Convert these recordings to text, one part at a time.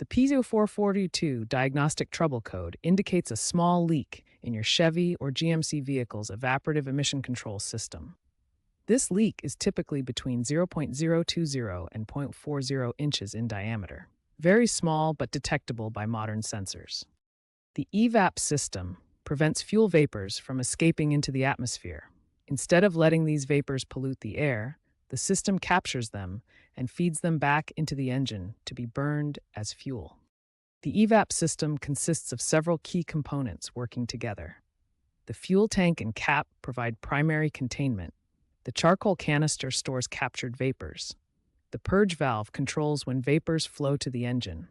The P0442 diagnostic trouble code indicates a small leak in your Chevy or GMC vehicle's evaporative emission control system. This leak is typically between 0.020 and zero point 0.40 inches in diameter, very small but detectable by modern sensors. The EVAP system prevents fuel vapors from escaping into the atmosphere. Instead of letting these vapors pollute the air, the system captures them and feeds them back into the engine to be burned as fuel. The EVAP system consists of several key components working together. The fuel tank and cap provide primary containment. The charcoal canister stores captured vapors. The purge valve controls when vapors flow to the engine.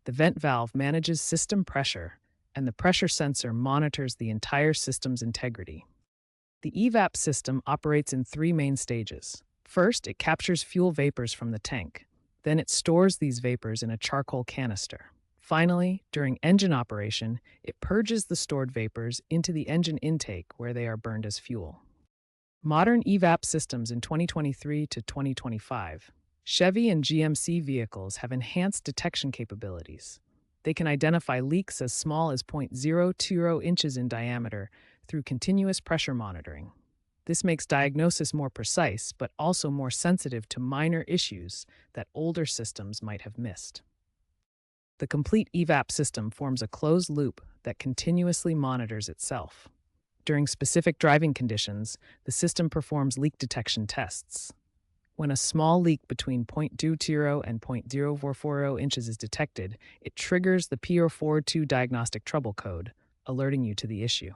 The vent valve manages system pressure, and the pressure sensor monitors the entire system's integrity. The EVAP system operates in three main stages. First, it captures fuel vapors from the tank. Then it stores these vapors in a charcoal canister. Finally, during engine operation, it purges the stored vapors into the engine intake where they are burned as fuel. Modern EVAP systems in 2023 to 2025. Chevy and GMC vehicles have enhanced detection capabilities. They can identify leaks as small as 0.020 inches in diameter through continuous pressure monitoring. This makes diagnosis more precise, but also more sensitive to minor issues that older systems might have missed. The complete EVAP system forms a closed loop that continuously monitors itself. During specific driving conditions, the system performs leak detection tests. When a small leak between 0.20 and 0.0440 inches is detected, it triggers the P0442 diagnostic trouble code, alerting you to the issue.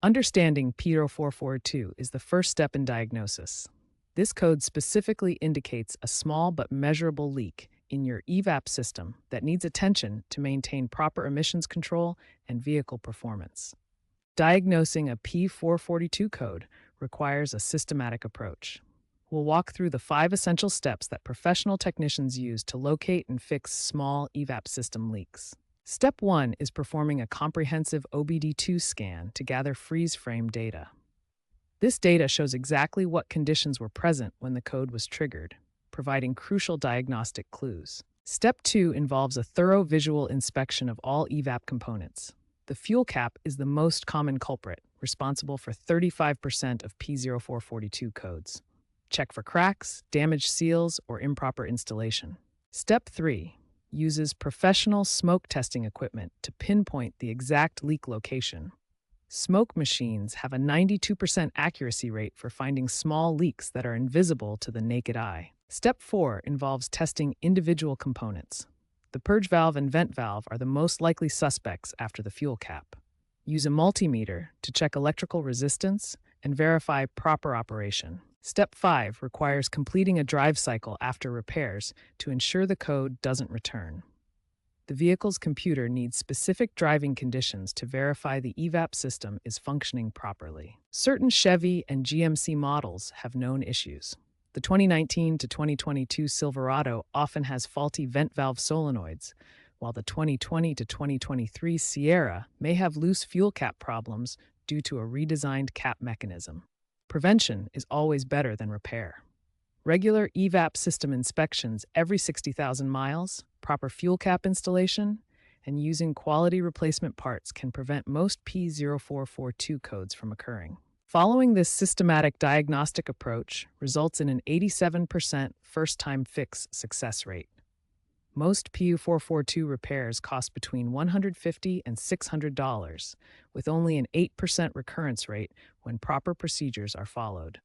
Understanding P0442 is the first step in diagnosis. This code specifically indicates a small but measurable leak in your EVAP system that needs attention to maintain proper emissions control and vehicle performance. Diagnosing a P0442 code requires a systematic approach. We'll walk through the 5 essential steps that professional technicians use to locate and fix small EVAP system leaks. Step 1 is performing a comprehensive OBD2 scan to gather freeze frame data. This data shows exactly what conditions were present when the code was triggered, providing crucial diagnostic clues. Step 2 involves a thorough visual inspection of all EVAP components. The fuel cap is the most common culprit, responsible for 35% of P0442 codes. Check for cracks, damaged seals, or improper installation. Step 3 uses professional smoke testing equipment to pinpoint the exact leak location. Smoke machines have a 92% accuracy rate for finding small leaks that are invisible to the naked eye. Step 4 involves testing individual components. The purge valve and vent valve are the most likely suspects after the fuel cap. Use a multimeter to check electrical resistance and verify proper operation. Step 5 requires completing a drive cycle after repairs to ensure the code doesn't return. The vehicle's computer needs specific driving conditions to verify the EVAP system is functioning properly. Certain Chevy and GMC models have known issues. The 2019 to 2022 Silverado often has faulty vent valve solenoids, while the 2020 to 2023 Sierra may have loose fuel cap problems due to a redesigned cap mechanism. Prevention is always better than repair. Regular EVAP system inspections every 60,000 miles, proper fuel cap installation, and using quality replacement parts can prevent most P0442 codes from occurring. Following this systematic diagnostic approach results in an 87% first-time fix success rate. Most P0442 repairs cost between $150 and $600, with only an 8% recurrence rate when proper procedures are followed.